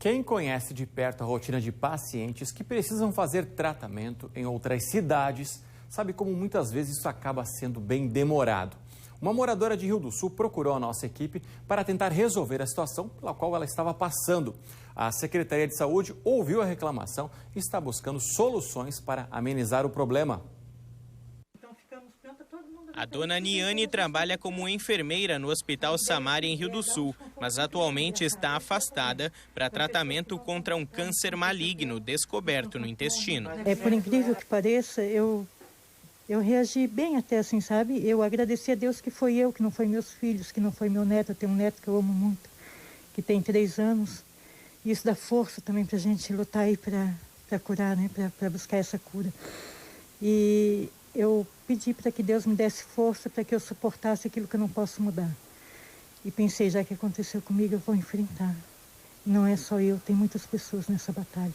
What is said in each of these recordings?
Quem conhece de perto a rotina de pacientes que precisam fazer tratamento em outras cidades, sabe como muitas vezes isso acaba sendo bem demorado. Uma moradora de Rio do Sul procurou a nossa equipe para tentar resolver a situação pela qual ela estava passando. A Secretaria de Saúde ouviu a reclamação e está buscando soluções para amenizar o problema. A dona Niane trabalha como enfermeira no Hospital Samara, em Rio do Sul, mas atualmente está afastada para tratamento contra um câncer maligno descoberto no intestino. Por incrível que pareça, eu reagi bem até assim, sabe? Eu agradeci a Deus que foi eu, que não foi meus filhos, que não foi meu neto. Eu tenho um neto que eu amo muito, que tem 3 anos. E isso dá força também para a gente lutar aí para curar, né? Para buscar essa cura. E eu pedi para que Deus me desse força para que eu suportasse aquilo que eu não posso mudar. E pensei, já que aconteceu comigo, eu vou enfrentar. Não é só eu, tem muitas pessoas nessa batalha.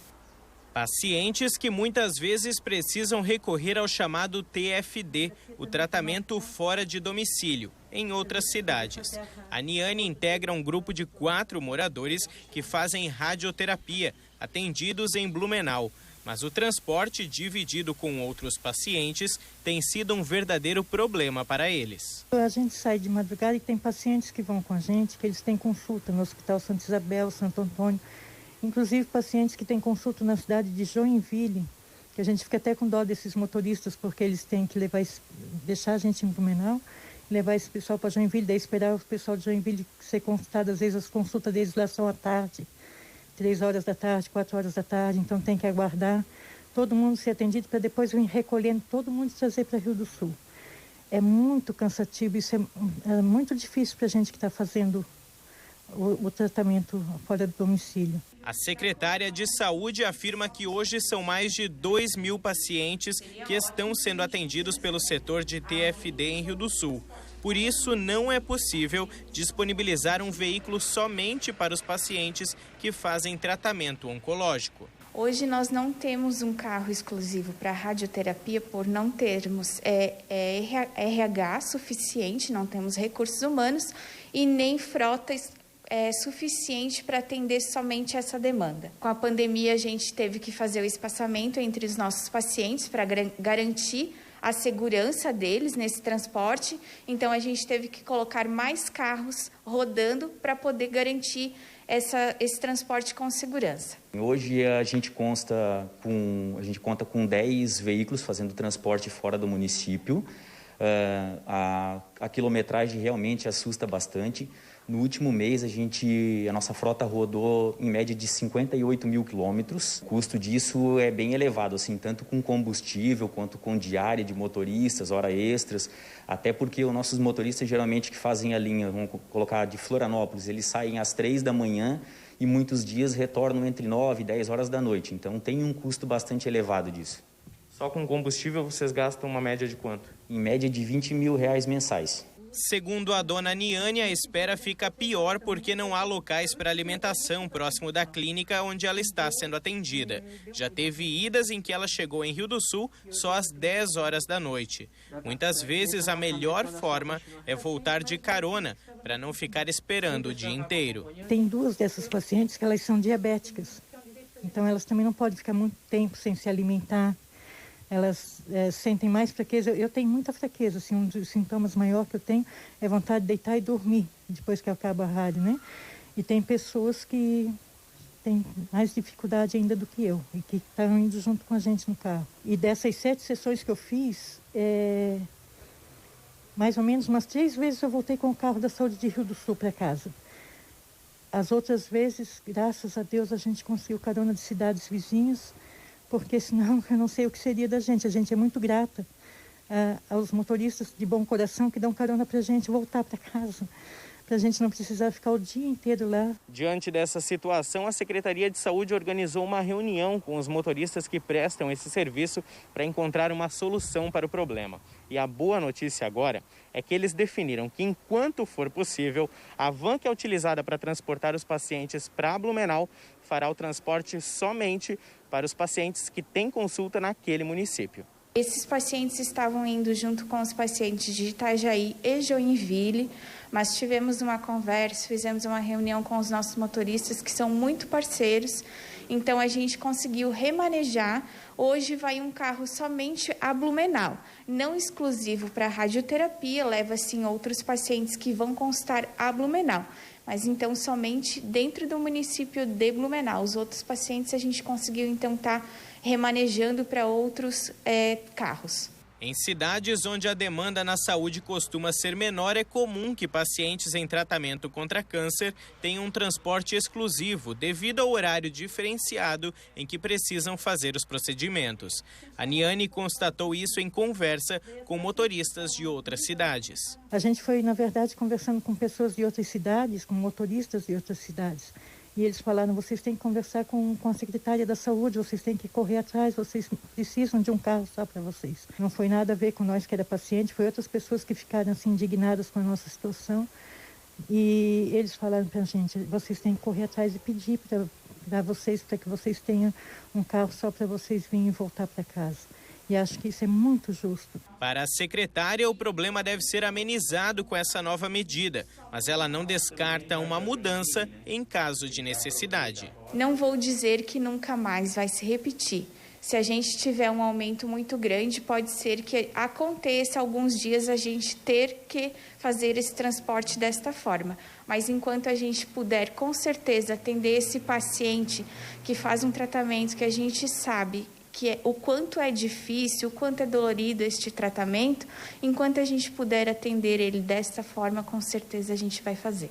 Pacientes que muitas vezes precisam recorrer ao chamado TFD, o tratamento fora de domicílio, em outras cidades. A Niane integra um grupo de 4 moradores que fazem radioterapia, atendidos em Blumenau. Mas o transporte dividido com outros pacientes tem sido um verdadeiro problema para eles. A gente sai de madrugada e tem pacientes que vão com a gente, que eles têm consulta no Hospital Santa Isabel, Santo Antônio. Inclusive pacientes que têm consulta na cidade de Joinville, que a gente fica até com dó desses motoristas, porque eles têm que deixar a gente em Blumenau, levar esse pessoal para Joinville, daí esperar o pessoal de Joinville ser consultado. Às vezes as consultas deles lá são à tarde, 3 horas da tarde, 4 horas da tarde, então tem que aguardar todo mundo ser atendido para depois vir recolhendo todo mundo e trazer para Rio do Sul. É muito cansativo, isso é muito difícil para a gente que está fazendo o tratamento fora do domicílio. A secretária de Saúde afirma que hoje são mais de 2.000 pacientes que estão sendo atendidos pelo setor de TFD em Rio do Sul. Por isso, não é possível disponibilizar um veículo somente para os pacientes que fazem tratamento oncológico. Hoje nós não temos um carro exclusivo para radioterapia por não termos RH suficiente, não temos recursos humanos e nem frota suficiente para atender somente essa demanda. Com a pandemia, a gente teve que fazer o espaçamento entre os nossos pacientes para garantir a segurança deles nesse transporte. Então, a gente teve que colocar mais carros rodando para poder garantir esse transporte com segurança. Hoje a gente conta com 10 veículos fazendo transporte fora do município. A quilometragem realmente assusta bastante. No último mês, a nossa frota rodou em média de 58 mil quilômetros. O custo disso é bem elevado, assim, tanto com combustível quanto com diária de motoristas, hora extras. Até porque os nossos motoristas, geralmente, que fazem a linha, vamos colocar de Florianópolis, eles saem às 3 da manhã e muitos dias retornam entre 9 e 10 horas da noite. Então, tem um custo bastante elevado disso. Só com combustível vocês gastam uma média de quanto? Em média de R$20 mil mensais. Segundo a dona Niane, a espera fica pior porque não há locais para alimentação próximo da clínica onde ela está sendo atendida. Já teve idas em que ela chegou em Rio do Sul só às 10 horas da noite. Muitas vezes a melhor forma é voltar de carona para não ficar esperando o dia inteiro. Tem 2 dessas pacientes que elas são diabéticas, então elas também não podem ficar muito tempo sem se alimentar. Elas sentem mais fraqueza. Eu tenho muita fraqueza, assim, um dos sintomas maiores que eu tenho é vontade de deitar e dormir, depois que acaba a rádio, né? E tem pessoas que têm mais dificuldade ainda do que eu, e que estão indo junto com a gente no carro. E dessas 7 sessões que eu fiz, mais ou menos umas 3 vezes eu voltei com o carro da saúde de Rio do Sul para casa. As outras vezes, graças a Deus, a gente conseguiu carona de cidades vizinhas, porque senão eu não sei o que seria da gente. A gente é muito grata aos motoristas de bom coração que dão carona para a gente voltar para casa, para a gente não precisar ficar o dia inteiro lá. Diante dessa situação, a Secretaria de Saúde organizou uma reunião com os motoristas que prestam esse serviço para encontrar uma solução para o problema. E a boa notícia agora é que eles definiram que, enquanto for possível, a van que é utilizada para transportar os pacientes para Blumenau fará o transporte somente para os pacientes que têm consulta naquele município. Esses pacientes estavam indo junto com os pacientes de Itajaí e Joinville, mas tivemos uma conversa, fizemos uma reunião com os nossos motoristas, que são muito parceiros, então a gente conseguiu remanejar. Hoje vai um carro somente a Blumenau, não exclusivo para radioterapia, leva sim outros pacientes que vão constar a Blumenau, mas então somente dentro do município de Blumenau. Os outros pacientes a gente conseguiu então estar remanejando para outros carros. Em cidades onde a demanda na saúde costuma ser menor, é comum que pacientes em tratamento contra câncer tenham um transporte exclusivo devido ao horário diferenciado em que precisam fazer os procedimentos. A Niane constatou isso em conversa com motoristas de outras cidades. A gente foi, na verdade, conversando com pessoas de outras cidades, com motoristas de outras cidades. E eles falaram, vocês têm que conversar com a secretária da saúde, vocês têm que correr atrás, vocês precisam de um carro só para vocês. Não foi nada a ver com nós que era paciente, foi outras pessoas que ficaram assim indignadas com a nossa situação. E eles falaram para a gente, vocês têm que correr atrás e pedir para vocês, para que vocês tenham um carro só para vocês virem e voltar para casa. E acho que isso é muito justo. Para a secretária, o problema deve ser amenizado com essa nova medida, mas ela não descarta uma mudança em caso de necessidade. Não vou dizer que nunca mais vai se repetir. Se a gente tiver um aumento muito grande, pode ser que aconteça alguns dias a gente ter que fazer esse transporte desta forma. Mas enquanto a gente puder, com certeza, atender esse paciente que faz um tratamento que a gente sabe o quanto é difícil, o quanto é dolorido este tratamento, enquanto a gente puder atender ele desta forma, com certeza a gente vai fazer.